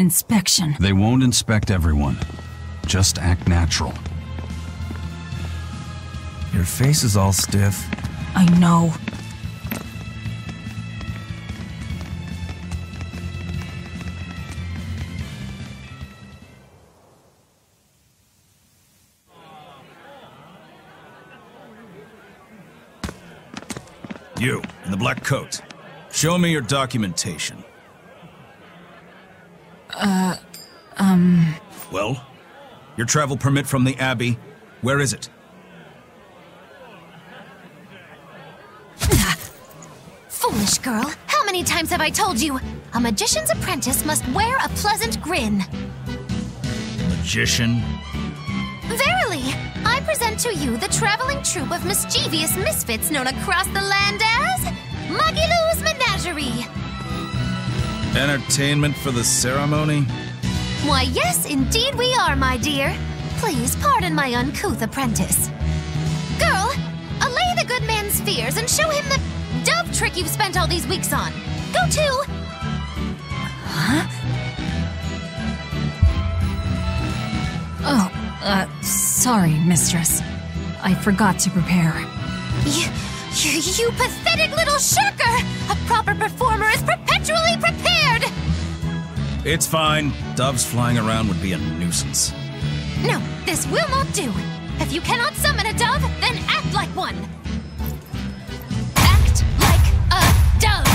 inspection. They won't inspect everyone. Just act natural. Your face is all stiff. I know. You, in the black coat. Show me your documentation. Well? Your travel permit from the Abbey, where is it? Foolish girl, how many times have I told you? A magician's apprentice must wear a pleasant grin. Magician? Verily, I present to you the traveling troupe of mischievous misfits known across the land as Magilou's Menagerie. Entertainment for the ceremony? Why, yes, indeed we are, my dear. Please pardon my uncouth apprentice. Girl, allay the good man's fears and show him the dove trick you've spent all these weeks on. Go to... Huh? Oh, sorry, mistress. I forgot to prepare. You pathetic little shirker! A proper performer is perpetually prepared! It's fine. Doves flying around would be a nuisance. No, this will not do. If you cannot summon a dove, then act like one. Act like a dove!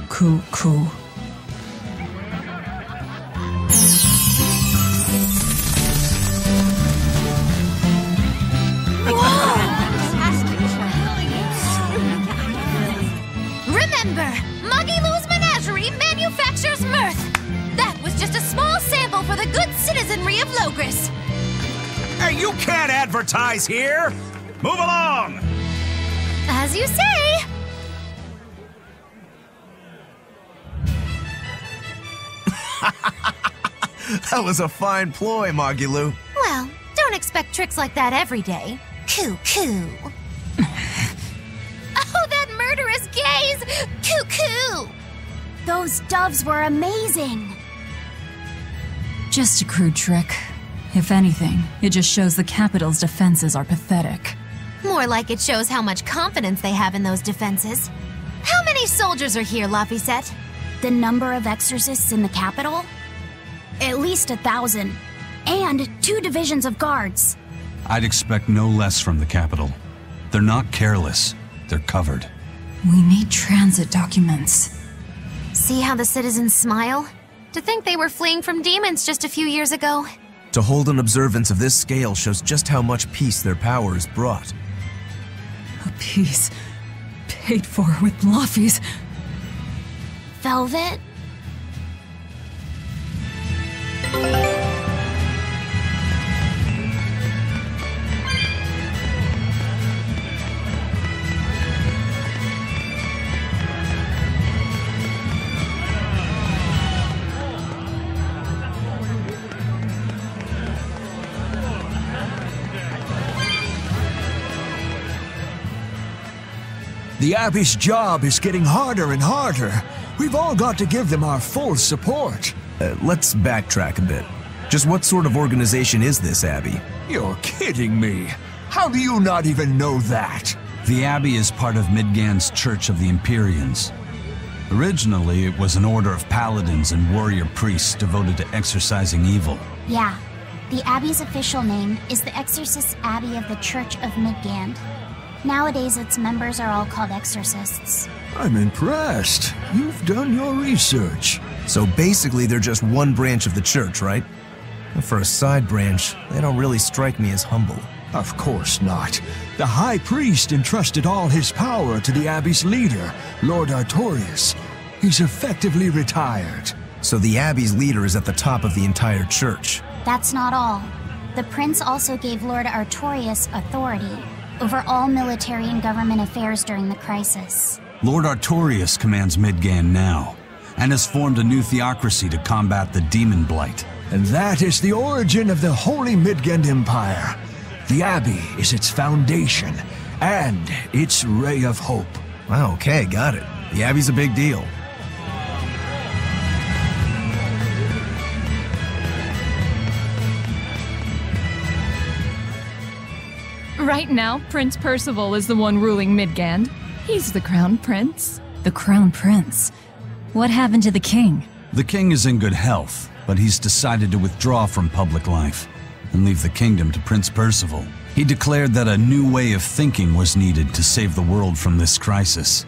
Cool. Remember, Magilou's Menagerie manufactures mirth. That was just a small sample for the good citizenry of Logris. Hey, you can't advertise here! Move along! As you say. That was a fine ploy, Magilou. Well, don't expect tricks like that every day. Coo. Oh, that murderous gaze! Coo. Those doves were amazing. Just a crude trick. If anything, it just shows the capital's defenses are pathetic. More like it shows how much confidence they have in those defenses. How many soldiers are here, Laphicet? The number of exorcists in the capital? At least 1,000. And 2 divisions of guards. I'd expect no less from the capital. They're not careless. They're covered. We need transit documents. See how the citizens smile? To think they were fleeing from demons just a few years ago. To hold an observance of this scale shows just how much peace their power has brought. A piece paid for with Laffy's. Velvet? The Abbey's job is getting harder and harder. We've all got to give them our full support. Let's backtrack a bit. Just what sort of organization is this Abbey? You're kidding me. How do you not even know that? The Abbey is part of Midgand's Church of the Empyreans. Originally, it was an order of paladins and warrior priests devoted to exorcising evil. Yeah. The Abbey's official name is the Exorcist Abbey of the Church of Midgand. Nowadays, its members are all called exorcists. I'm impressed. You've done your research. So basically, they're just one branch of the church, right? For a side branch, they don't really strike me as humble. Of course not. The High Priest entrusted all his power to the Abbey's leader, Lord Artorius. He's effectively retired. So the Abbey's leader is at the top of the entire church. That's not all. The prince also gave Lord Artorius authority over all military and government affairs during the crisis. Lord Artorius commands Midgand now, and has formed a new theocracy to combat the demon blight. And that is the origin of the Holy Midgand Empire. The Abbey is its foundation, and its ray of hope. Wow, okay, got it. The Abbey's a big deal. Right now, Prince Percival is the one ruling Midgand. He's the Crown Prince. The Crown Prince? What happened to the king? The king is in good health, but he's decided to withdraw from public life and leave the kingdom to Prince Percival. He declared that a new way of thinking was needed to save the world from this crisis.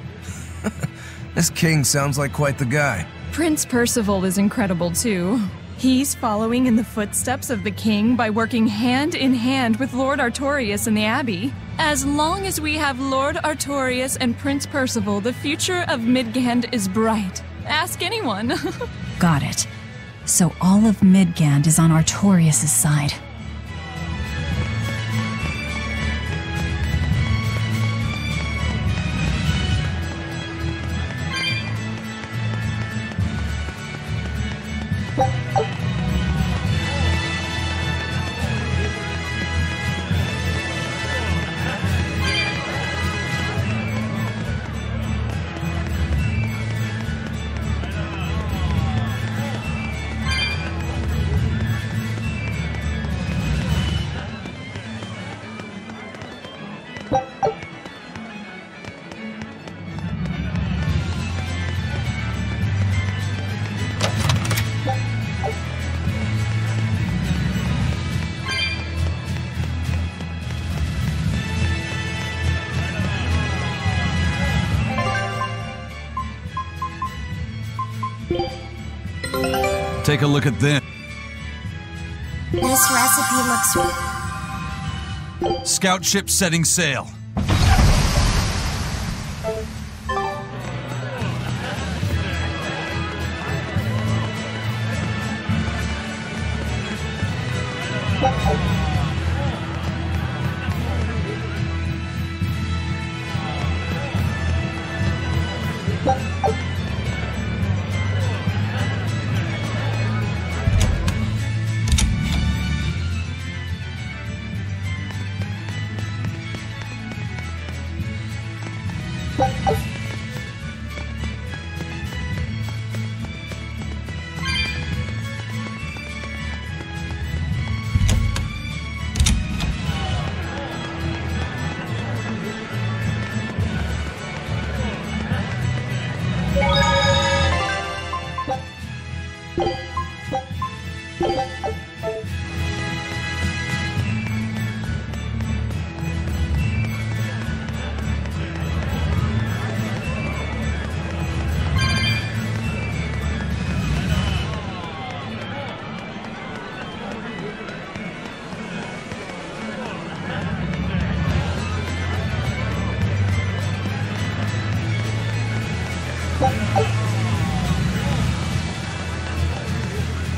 This king sounds like quite the guy. Prince Percival is incredible too. He's following in the footsteps of the king by working hand in hand with Lord Artorias and the Abbey. As long as we have Lord Artorias and Prince Percival, the future of Midgand is bright. Ask anyone. Got it. So all of Midgand is on Artorias' side. Take a look at this. This recipe looks... Scout ship setting sail.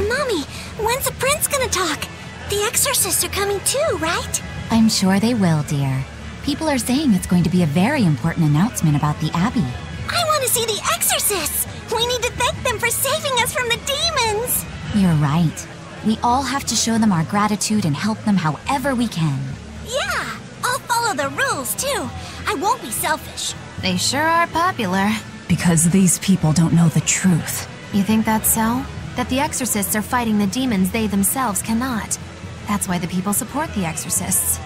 Mommy, when's the prince gonna talk? The exorcists are coming too, right? I'm sure they will, dear. People are saying it's going to be a very important announcement about the Abbey. I want to see the exorcists! We need to thank them for saving us from the demons! You're right. We all have to show them our gratitude and help them however we can. Yeah, I'll follow the rules too. I won't be selfish. They sure are popular. Because these people don't know the truth. You think that's so? That the exorcists are fighting the demons they themselves cannot. That's why the people support the exorcists.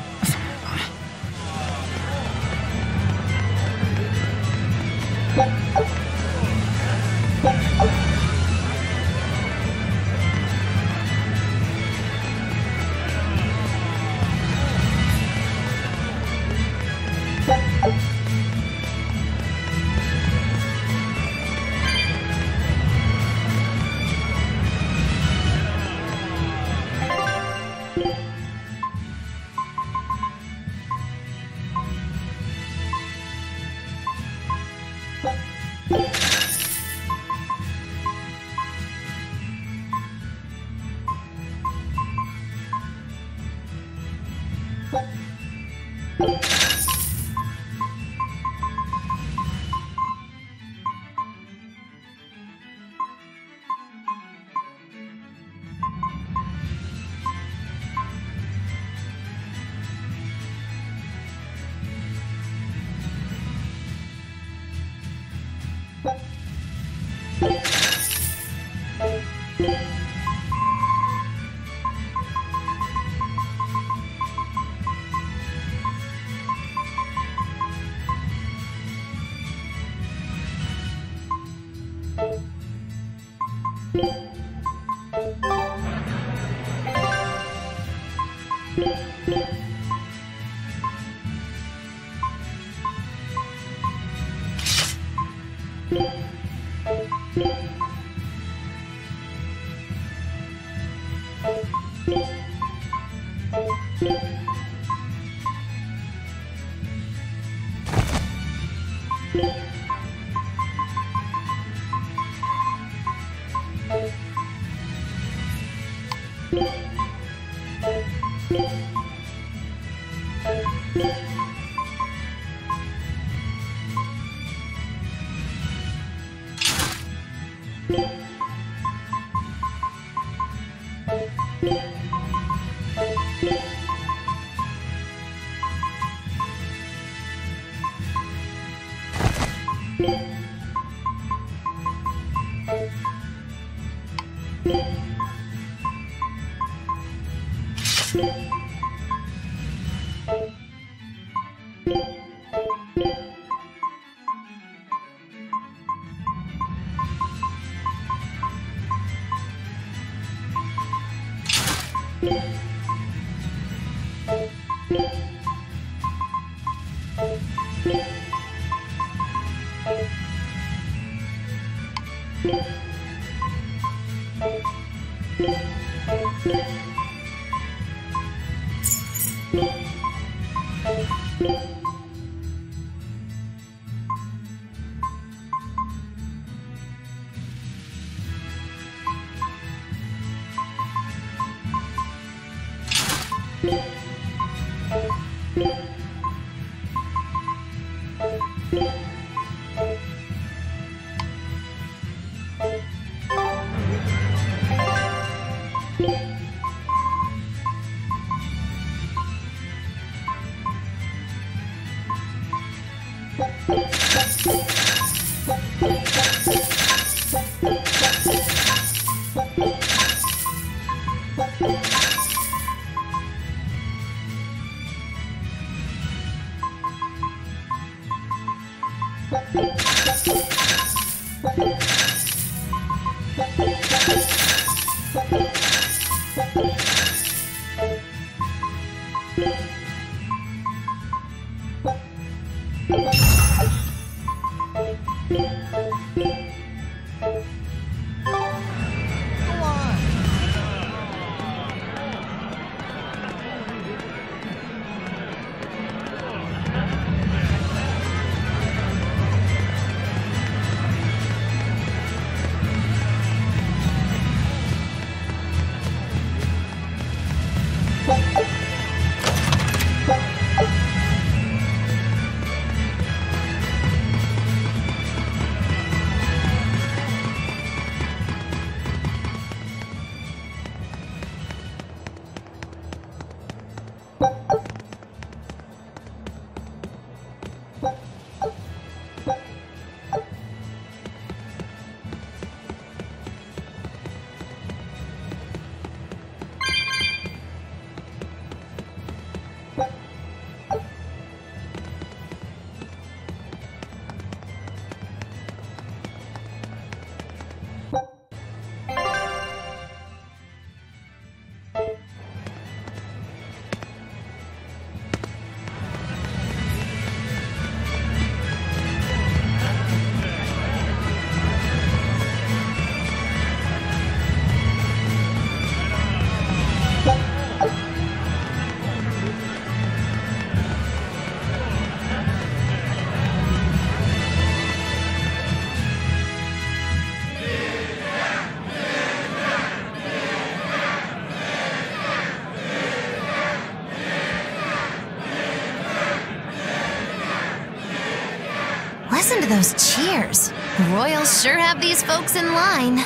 Listen to those cheers. The royals sure have these folks in line.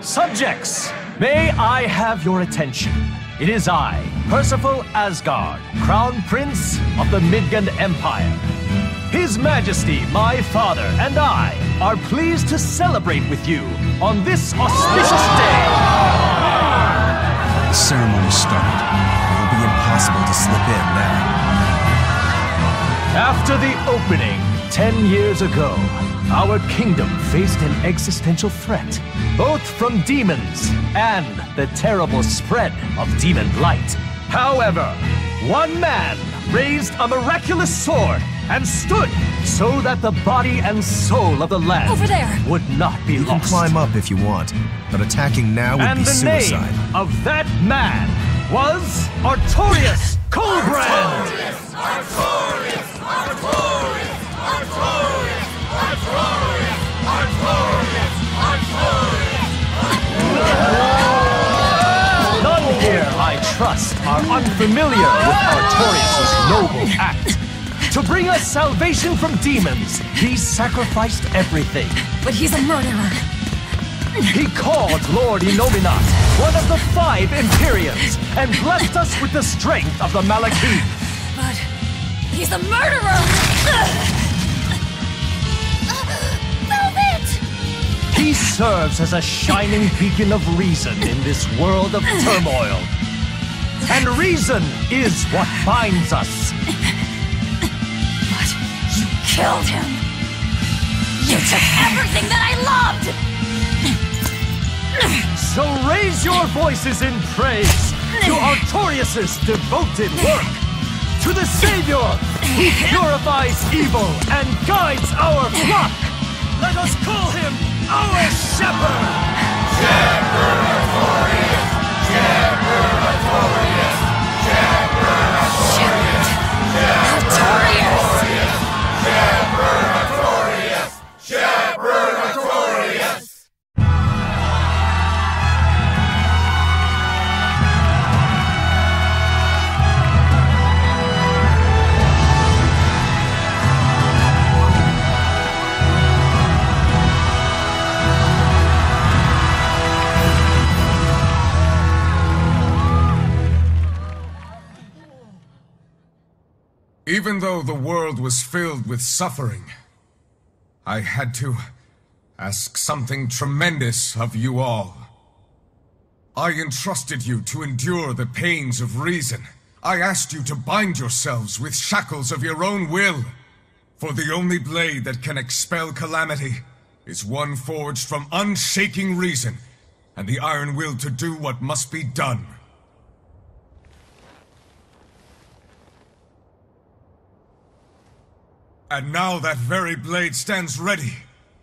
Subjects, may I have your attention? It is I, Percival Asgard, Crown Prince of the Midgard Empire. His Majesty, my father, and I are pleased to celebrate with you on this auspicious day. The ceremony started. It will be impossible to slip in now. After the opening 10 years ago, our kingdom faced an existential threat, both from demons and the terrible spread of demon blight. However, one man raised a miraculous sword and stood so that the body and soul of the land Over there. would not be You can lost. climb up if you want, but attacking now would be And the suicide. name of that man was Artorius Colbrand! None here, I trust, are unfamiliar with Artorius' noble act. To bring us salvation from demons, he sacrificed everything. But he's a murderer. He called Lord Innominat one of the 5 Imperiums and blessed us with the strength of the Malachim. But he's a murderer! Velvet! He serves as a shining beacon of reason in this world of turmoil. And reason is what binds us. But you killed him! You took everything that I loved! So raise your voices in praise to Artorius' devoted work, to the Savior who purifies evil and guides our flock. Let us call him our Shepherd! Shepherd Artorius! Shepherd Artorius! Shepherd Artorius! Artorius! Shepherd Artorius! Shepherd Artorius! Even though the world was filled with suffering, I had to ask something tremendous of you all. I entrusted you to endure the pains of reason. I asked you to bind yourselves with shackles of your own will. For the only blade that can expel calamity is one forged from unshaking reason and the iron will to do what must be done. And now that very blade stands ready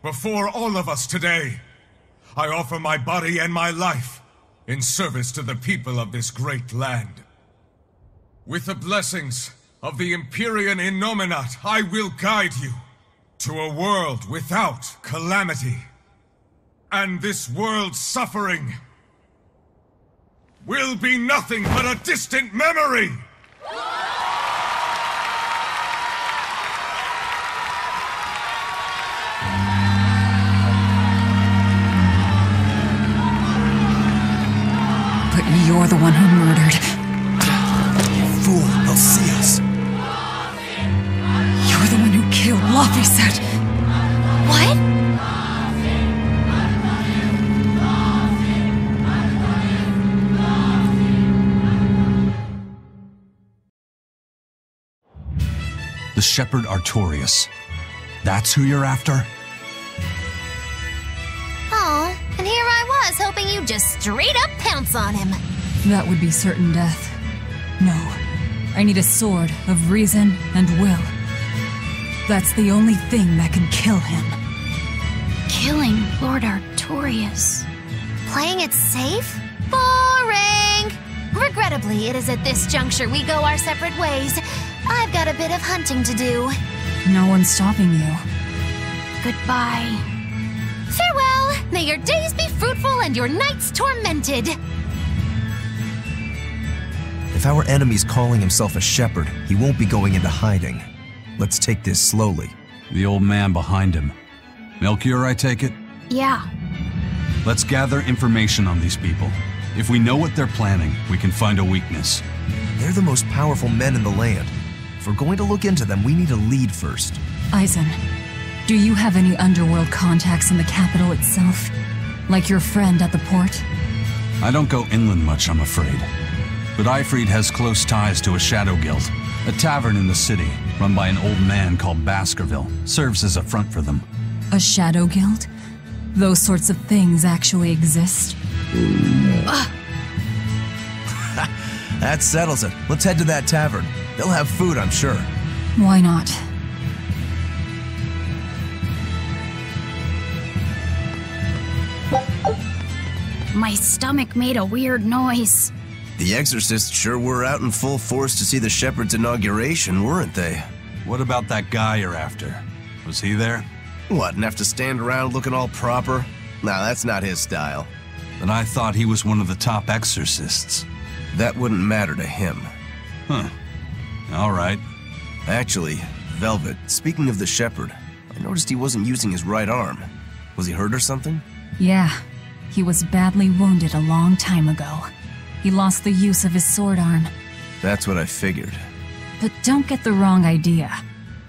before all of us today. I offer my body and my life in service to the people of this great land. With the blessings of the Empyrean Innominat, I will guide you to a world without calamity. And this world's suffering will be nothing but a distant memory! But you're the one who murdered. Fool, they'll see us. You're the one who killed Laphicet. What? The Shepherd Artorius. That's who you're after? Oh, and here I was hoping you'd just straight up pounce on him. That would be certain death. No. I need a sword of reason and will. That's the only thing that can kill him. Killing Lord Artorius. Playing it safe? Boring! Regrettably, it is at this juncture we go our separate ways. I've got a bit of hunting to do. No one's stopping you. Goodbye. Farewell! May your days be fruitful and your nights tormented! If our enemy's calling himself a shepherd, he won't be going into hiding. Let's take this slowly. The old man behind him. Melchior, I take it? Yeah. Let's gather information on these people. If we know what they're planning, we can find a weakness. They're the most powerful men in the land. If we're going to look into them, we need a lead first. Eisen, do you have any underworld contacts in the capital itself? Like your friend at the port? I don't go inland much, I'm afraid. But Ifrid has close ties to a shadow guild. A tavern in the city, run by an old man called Baskerville, serves as a front for them. A shadow guild? Those sorts of things actually exist? That settles it. Let's head to that tavern. They'll have food, I'm sure. Why not? My stomach made a weird noise. The exorcists sure were out in full force to see the shepherd's inauguration, weren't they? What about that guy you're after? Was he there? What, and have to stand around looking all proper? Nah, that's not his style. Then I thought he was one of the top exorcists. That wouldn't matter to him. Huh. All right. Actually, Velvet, speaking of the shepherd, I noticed he wasn't using his right arm. Was he hurt or something? Yeah. He was badly wounded a long time ago. He lost the use of his sword arm. That's what I figured. But don't get the wrong idea.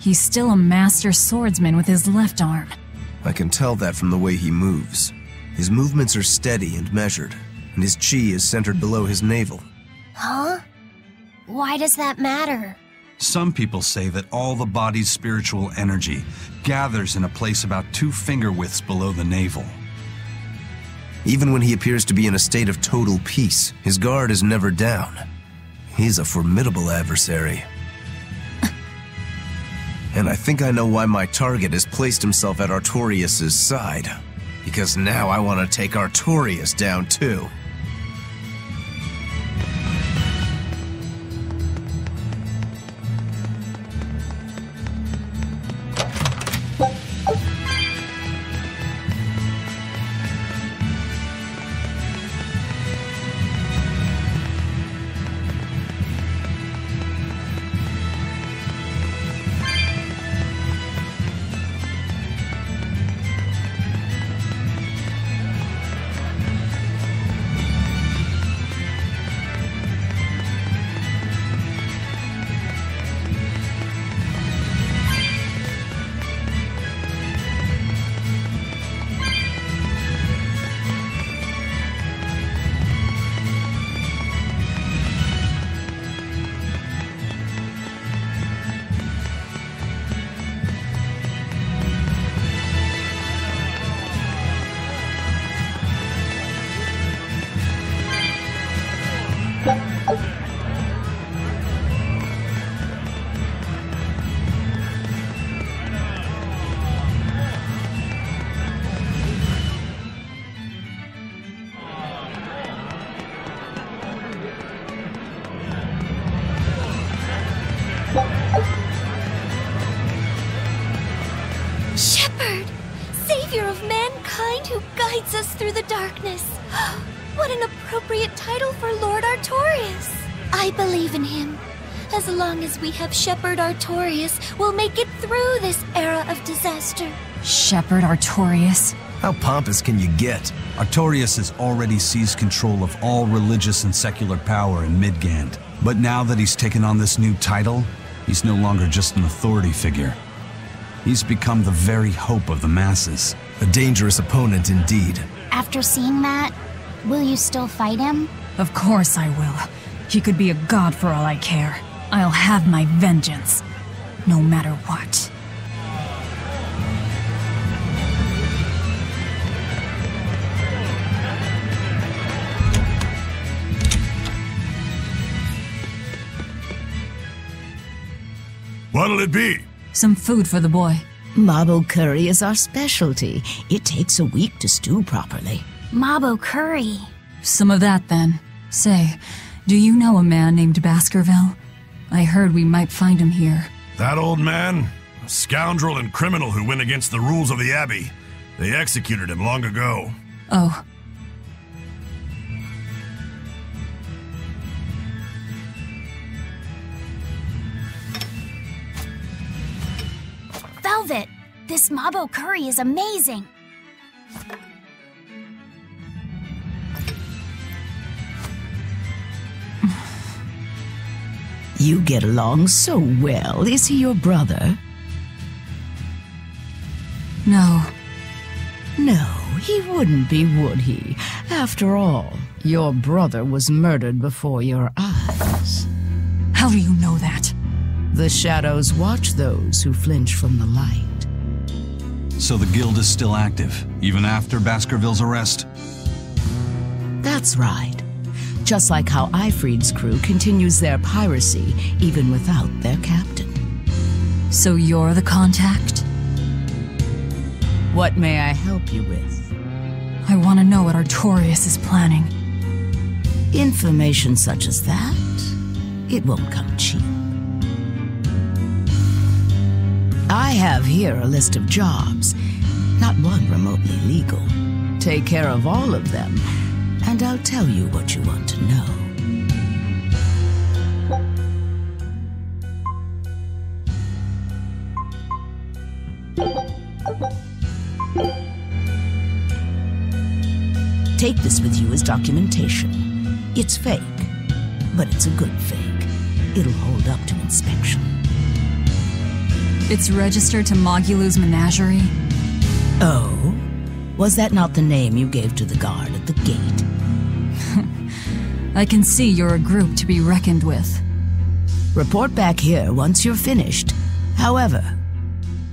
He's still a master swordsman with his left arm. I can tell that from the way he moves. His movements are steady and measured, and his chi is centered below his navel. Huh? Why does that matter? Some people say that all the body's spiritual energy gathers in a place about 2 finger widths below the navel. Even when he appears to be in a state of total peace, his guard is never down. He's a formidable adversary. And I think I know why my target has placed himself at Artorias' side. Because now I want to take Artorias down too. Who guides us through the darkness. What an appropriate title for Lord Artorias. I believe in him. As long as we have Shepherd Artorias, we'll make it through this era of disaster. Shepherd Artorias? How pompous can you get? Artorias has already seized control of all religious and secular power in Midgand. But now that he's taken on this new title, he's no longer just an authority figure. He's become the very hope of the masses. A dangerous opponent indeed. After seeing that, will you still fight him? Of course I will. He could be a god for all I care. I'll have my vengeance. No matter what. What'll it be? Some food for the boy. Mabo curry is our specialty. It takes a week to stew properly. Mabo curry. Some of that, then. Say, do you know a man named Baskerville? I heard we might find him here. That old man? A scoundrel and criminal who went against the rules of the Abbey. They executed him long ago. Oh. Velvet, this Mabo curry is amazing. You get along so well. Is he your brother? No. No, he wouldn't be, would he? After all, your brother was murdered before your eyes. How do you know that? The shadows watch those who flinch from the light. So the guild is still active, even after Baskerville's arrest? That's right. Just like how Ifrid's crew continues their piracy even without their captain. So you're the contact? What may I help you with? I want to know what Artorias is planning. Information such as that, it won't come cheap. I have here a list of jobs, not one remotely legal. Take care of all of them, and I'll tell you what you want to know. Take this with you as documentation. It's fake, but it's a good fake. It'll hold up to inspection. It's registered to Mogulu's menagerie? Oh? Was that not the name you gave to the guard at the gate? I can see you're a group to be reckoned with. Report back here once you're finished. However,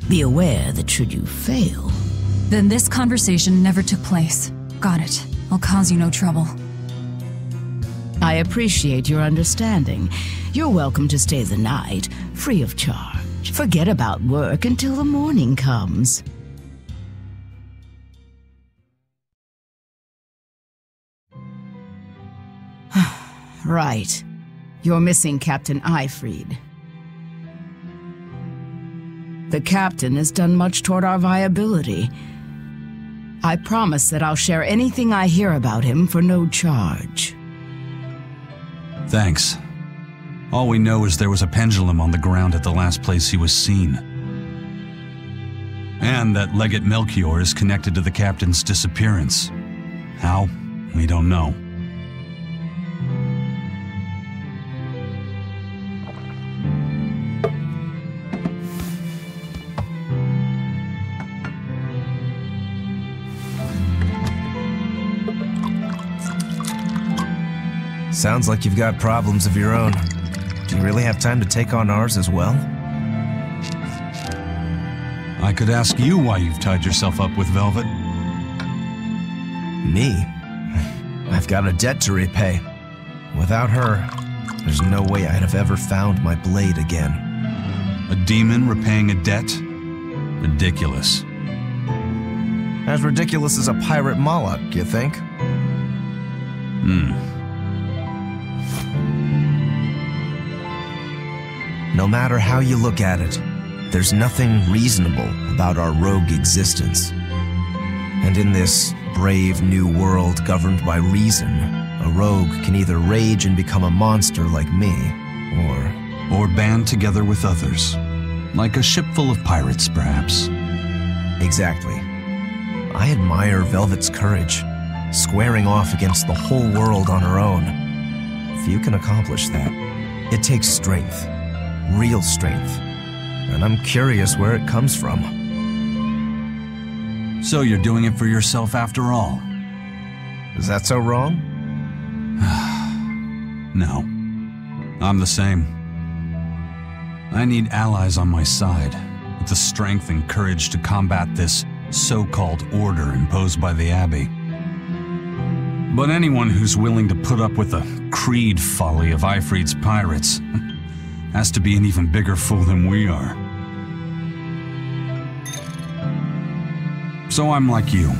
be aware that should you fail... Then this conversation never took place. Got it. I'll cause you no trouble. I appreciate your understanding. You're welcome to stay the night, free of charge. Forget about work until the morning comes. Right. You're missing Captain Ifrid. The captain has done much toward our viability. I promise that I'll share anything I hear about him for no charge. Thanks. All we know is there was a pendulum on the ground at the last place he was seen. And that Legate Melchior is connected to the captain's disappearance. How? We don't know. Sounds like you've got problems of your own. Do you really have time to take on ours as well? I could ask you why you've tied yourself up with Velvet. Me? I've got a debt to repay. Without her, there's no way I'd have ever found my blade again. A demon repaying a debt? Ridiculous. As ridiculous as a pirate Moloch, you think? No matter how you look at it, there's nothing reasonable about our rogue existence. And in this brave new world governed by reason, a rogue can either rage and become a monster like me, or band together with others. Like a ship full of pirates, perhaps. Exactly. I admire Velvet's courage, squaring off against the whole world on her own. If you can accomplish that, it takes strength. Real strength. And I'm curious where it comes from. So you're doing it for yourself after all? Is that so wrong? No. I'm the same. I need allies on my side, with the strength and courage to combat this so-called order imposed by the Abbey. But anyone who's willing to put up with the creed folly of Ifrid's pirates has to be an even bigger fool than we are. So I'm like you.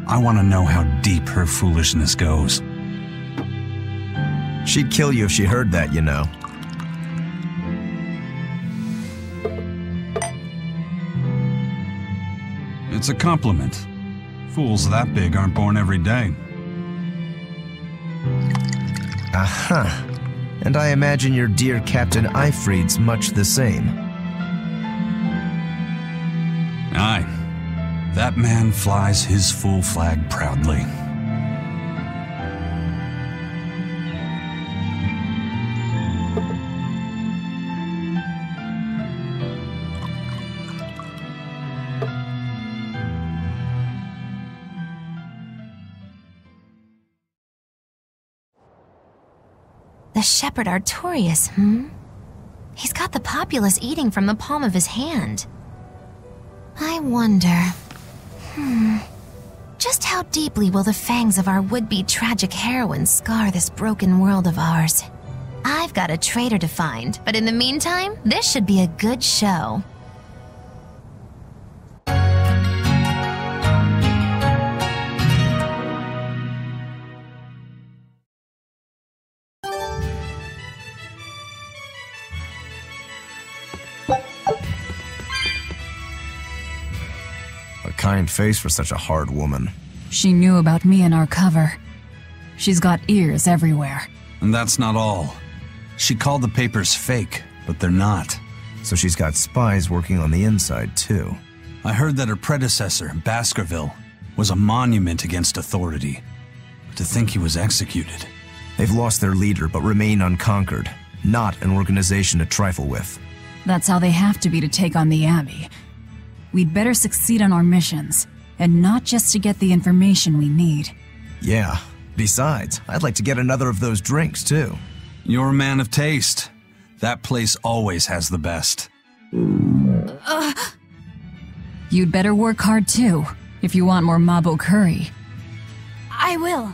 I want to know how deep her foolishness goes. She'd kill you if she heard that, you know. It's a compliment. Fools that big aren't born every day. Aha. And I imagine your dear Captain Ifrid's much the same. Aye. That man flies his full flag proudly. The shepherd Artorias, He's got the populace eating from the palm of his hand. I wonder... Just how deeply will the fangs of our would-be tragic heroine scar this broken world of ours? I've got a traitor to find, but in the meantime, this should be a good show. Kind face for such a hard woman. She knew about me and our cover. She's got ears everywhere. And that's not all. She called the papers fake, but they're not. So she's got spies working on the inside, too. I heard that her predecessor, Baskerville, was a monument against authority. To think he was executed. They've lost their leader, but remain unconquered. Not an organization to trifle with. That's how they have to be to take on the Abbey. We'd better succeed on our missions, and not just to get the information we need. Yeah. Besides, I'd like to get another of those drinks, too. You're a man of taste. That place always has the best. You'd better work hard, too, if you want more Mabo curry. I will.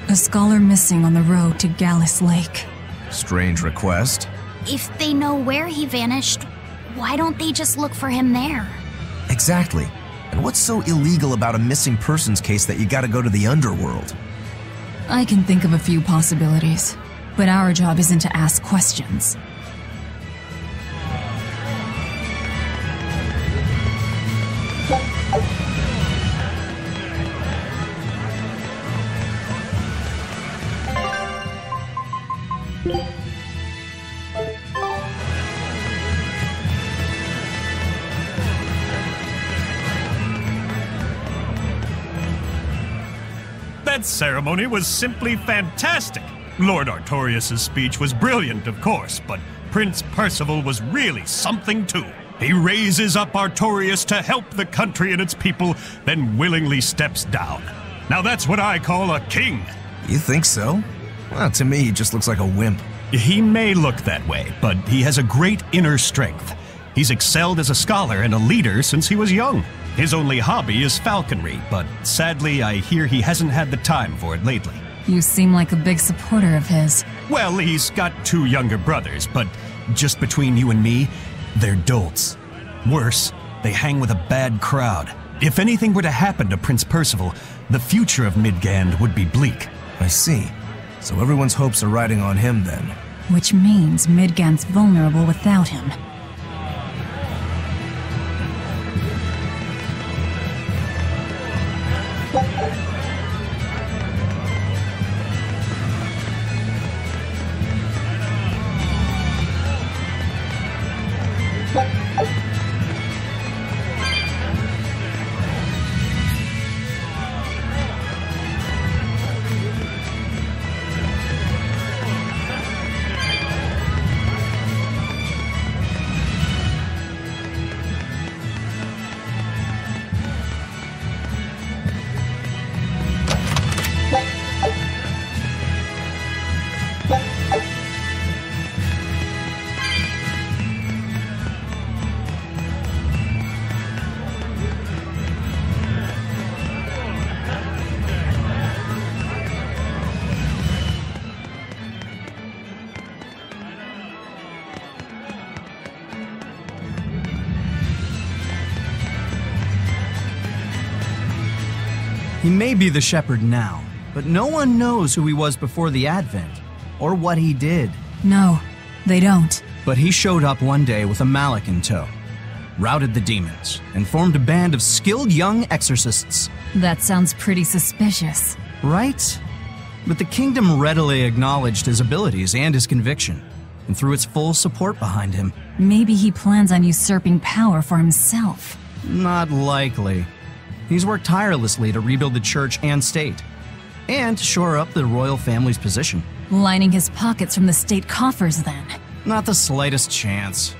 A scholar missing on the road to Gallus Lake. Strange request. If they know where he vanished, why don't they just look for him there? Exactly. And what's so illegal about a missing persons case that you gotta go to the underworld? I can think of a few possibilities, but our job isn't to ask questions. That ceremony was simply fantastic. Lord Artorias' speech was brilliant, of course, but Prince Percival was really something too. He raises up Artorias to help the country and its people, then willingly steps down. Now that's what I call a king. You think so? Well, to me, he just looks like a wimp. He may look that way, but he has a great inner strength. He's excelled as a scholar and a leader since he was young. His only hobby is falconry, but sadly I hear he hasn't had the time for it lately. You seem like a big supporter of his. Well, he's got 2 younger brothers, but just between you and me, they're dolts. Worse, they hang with a bad crowd. If anything were to happen to Prince Percival, the future of Midgand would be bleak. I see. So everyone's hopes are riding on him then. Which means Midgand's vulnerable without him. He may be the shepherd now, but no one knows who he was before the Advent, or what he did. No, they don't. But he showed up one day with a mallet in tow, routed the demons, and formed a band of skilled young exorcists. That sounds pretty suspicious. Right? But the kingdom readily acknowledged his abilities and his conviction, and threw its full support behind him. Maybe he plans on usurping power for himself. Not likely. He's worked tirelessly to rebuild the church and state, and shore up the royal family's position. Lining his pockets from the state coffers, then. Not the slightest chance.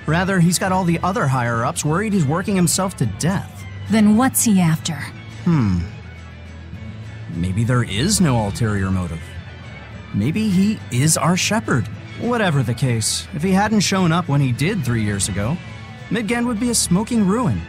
Rather, he's got all the other higher-ups worried he's working himself to death. Then what's he after? Maybe there is no ulterior motive. Maybe he is our shepherd. Whatever the case, if he hadn't shown up when he did 3 years ago, Midgand would be a smoking ruin.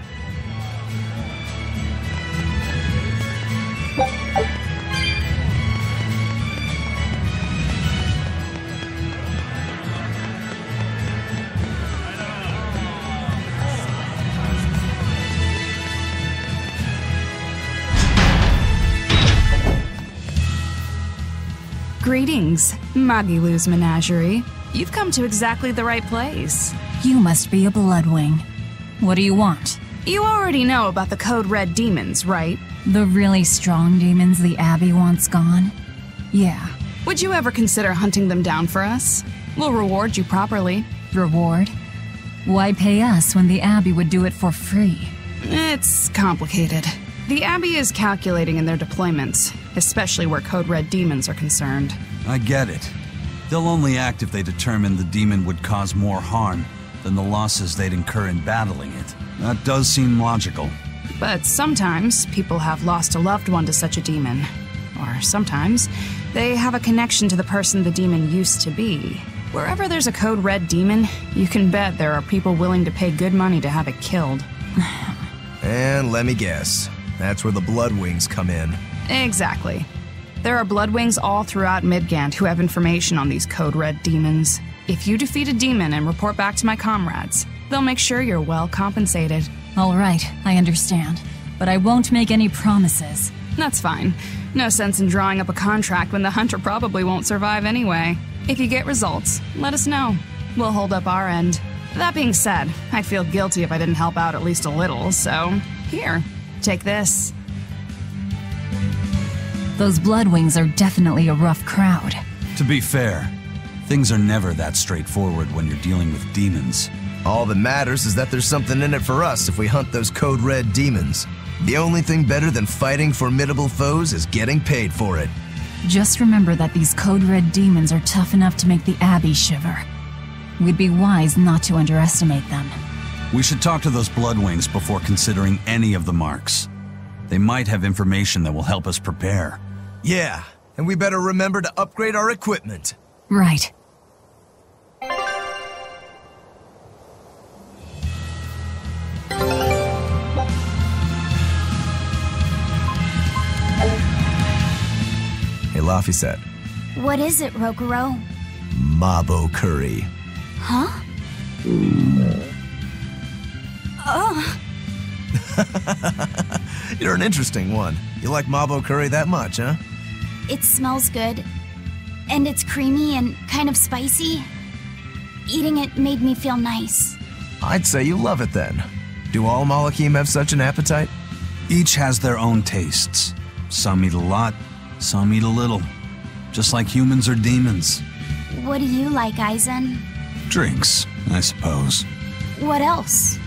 Greetings, Magilou's menagerie. You've come to exactly the right place. You must be a Bloodwing. What do you want? You already know about the Code Red demons, right? The really strong demons the Abbey wants gone? Yeah. Would you ever consider hunting them down for us? We'll reward you properly. Reward? Why pay us when the Abbey would do it for free? It's complicated. The Abbey is calculating in their deployments, especially where Code Red demons are concerned. I get it. They'll only act if they determine the demon would cause more harm than the losses they'd incur in battling it. That does seem logical. But sometimes people have lost a loved one to such a demon. Or sometimes they have a connection to the person the demon used to be. Wherever there's a Code Red demon, you can bet there are people willing to pay good money to have it killed. And let me guess. That's where the Bloodwings come in. Exactly. There are Bloodwings all throughout Midgand who have information on these Code Red demons. If you defeat a demon and report back to my comrades, they'll make sure you're well compensated. All right, I understand. But I won't make any promises. That's fine. No sense in drawing up a contract when the hunter probably won't survive anyway. If you get results, let us know. We'll hold up our end. That being said, I'd feel guilty if I didn't help out at least a little, so here. Take this. Those Bloodwings are definitely a rough crowd. To be fair, things are never that straightforward when you're dealing with demons. All that matters is that there's something in it for us if we hunt those Code Red demons. The only thing better than fighting formidable foes is getting paid for it. Just remember that these Code Red demons are tough enough to make the Abbey shiver. We'd be wise not to underestimate them. We should talk to those Bloodwings before considering any of the marks. They might have information that will help us prepare. Yeah, and we better remember to upgrade our equipment. Right. Hey, Laphicet. What is it, Rokuro? Mabo curry. Huh? Oh. You're an interesting one. You like Mabo curry that much, huh? It smells good. And it's creamy and kind of spicy. Eating it made me feel nice. I'd say you love it then. Do all Malakim have such an appetite? Each has their own tastes. Some eat a lot, some eat a little. Just like humans or demons. What do you like, Aizen? Drinks, I suppose. What else?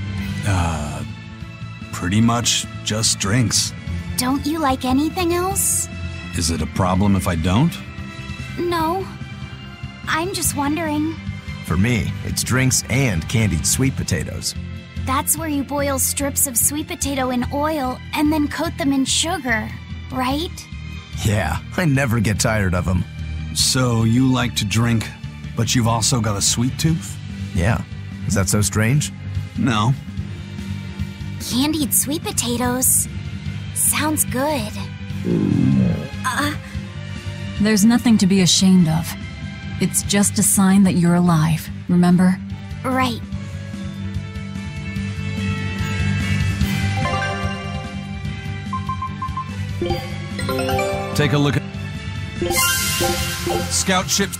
Pretty much just drinks. Don't you like anything else? Is it a problem if I don't? No. I'm just wondering. For me, it's drinks and candied sweet potatoes. That's where you boil strips of sweet potato in oil and then coat them in sugar, right? Yeah, I never get tired of them. So you like to drink, but you've also got a sweet tooth? Yeah. Is that so strange? No. Candied sweet potatoes. Sounds good. There's nothing to be ashamed of. It's just a sign that you're alive, remember? Right. Take a look at... Scout ships...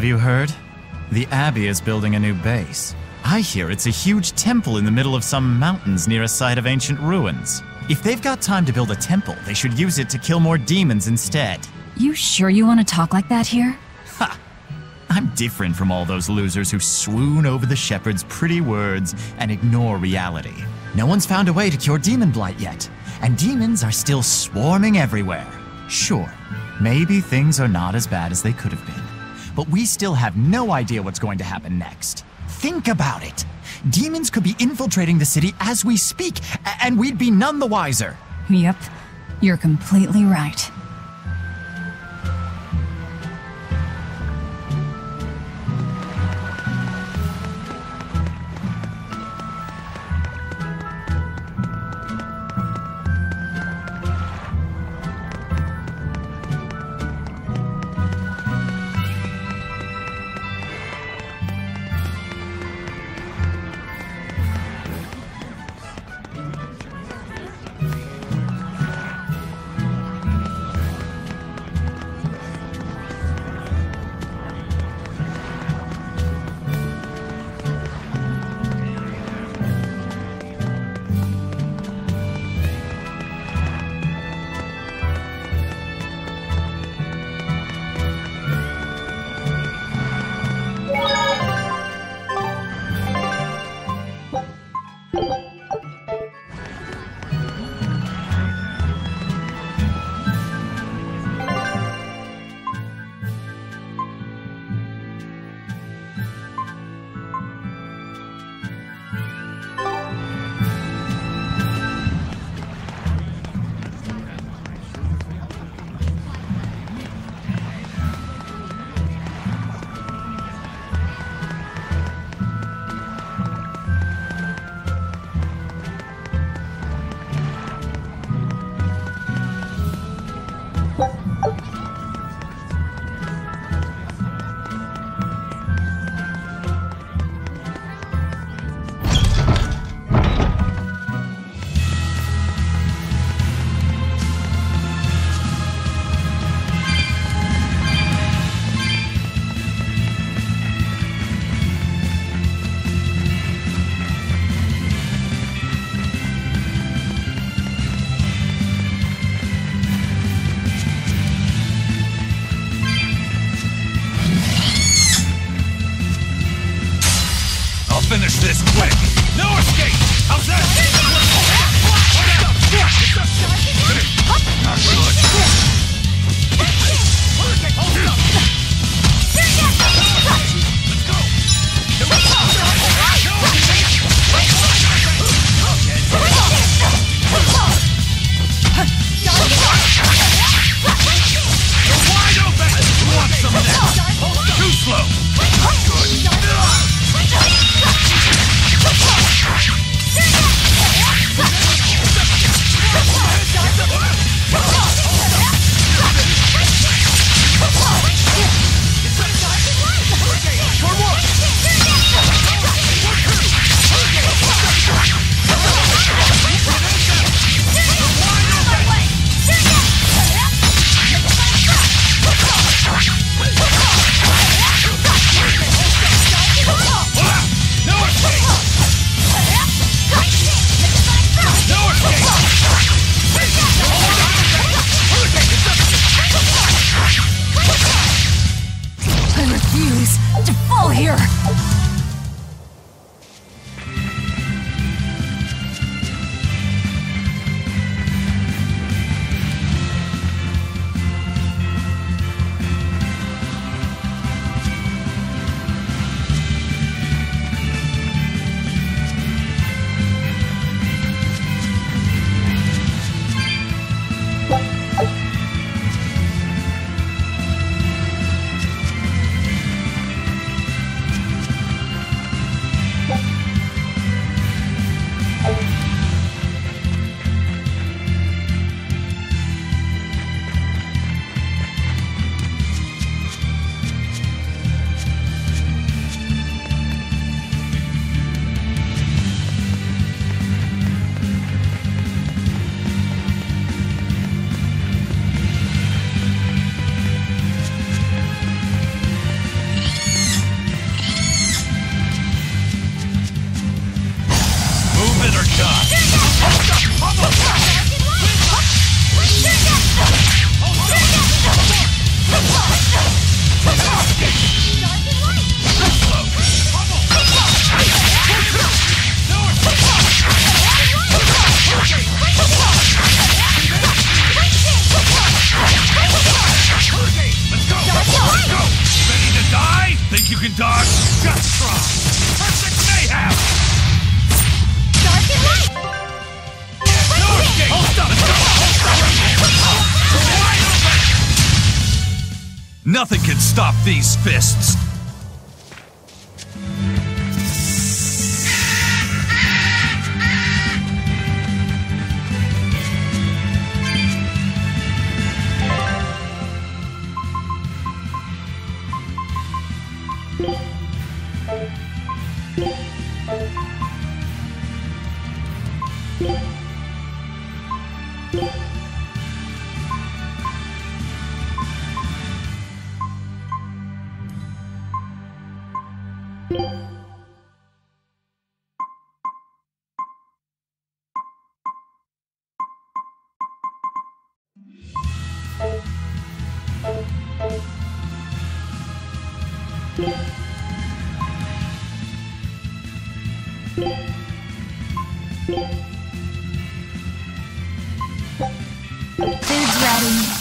Have you heard? The Abbey is building a new base. I hear it's a huge temple in the middle of some mountains near a site of ancient ruins. If they've got time to build a temple, they should use it to kill more demons instead. You sure you want to talk like that here? Ha! I'm different from all those losers who swoon over the shepherd's pretty words and ignore reality. No one's found a way to cure demon blight yet, and demons are still swarming everywhere. Sure, maybe things are not as bad as they could have been, but we still have no idea what's going to happen next. Think about it. Demons could be infiltrating the city as we speak, and we'd be none the wiser. Yep, you're completely right. Finish this quick! No escape! How's that? Not good. You're wide open! You want some of that? Too slow! Not good. Nothing can stop these fists! Food's ready.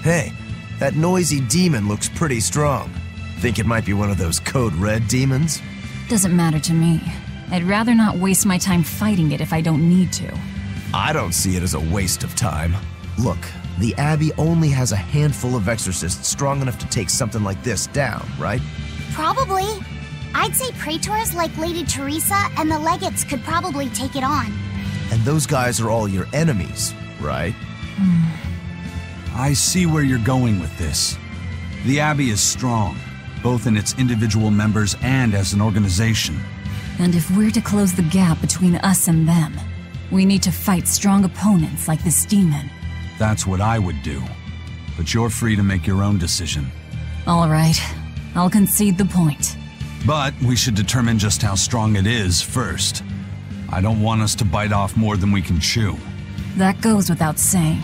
Hey, that noisy demon looks pretty strong. Think it might be one of those Code Red demons? Doesn't matter to me. I'd rather not waste my time fighting it if I don't need to. I don't see it as a waste of time. Look, the Abbey only has a handful of exorcists strong enough to take something like this down, right? Probably. I'd say praetors like Lady Teresa and the legates could probably take it on. And those guys are all your enemies, right? I see where you're going with this. The Abbey is strong, both in its individual members and as an organization. And if we're to close the gap between us and them, we need to fight strong opponents like this demon. That's what I would do. But you're free to make your own decision. All right, I'll concede the point. But we should determine just how strong it is first. I don't want us to bite off more than we can chew. That goes without saying.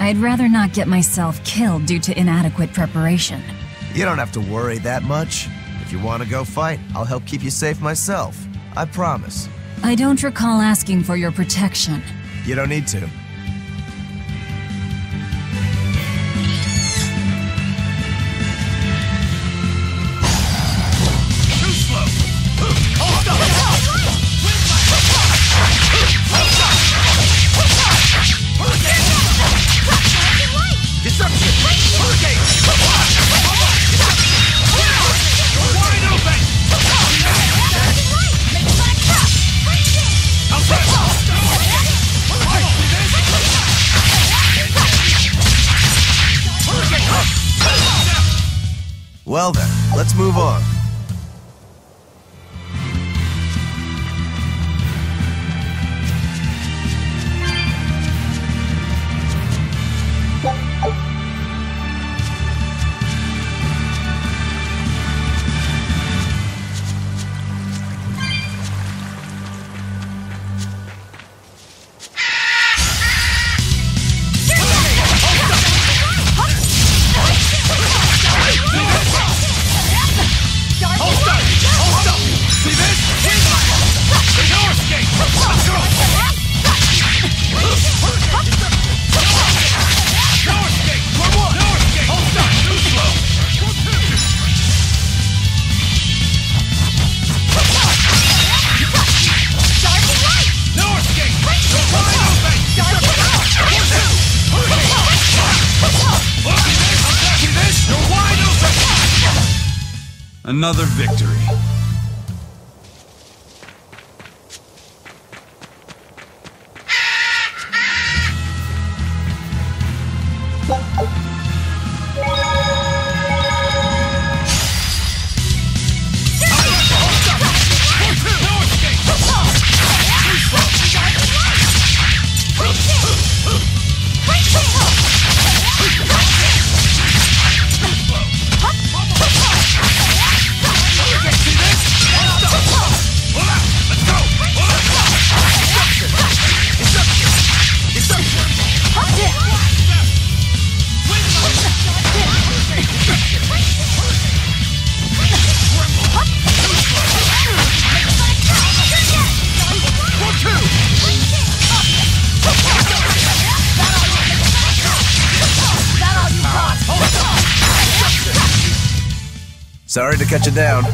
I'd rather not get myself killed due to inadequate preparation. You don't have to worry that much. If you want to go fight, I'll help keep you safe myself. I promise. I don't recall asking for your protection. You don't need to. Well then, let's move on. Another victory. Sorry to cut you down.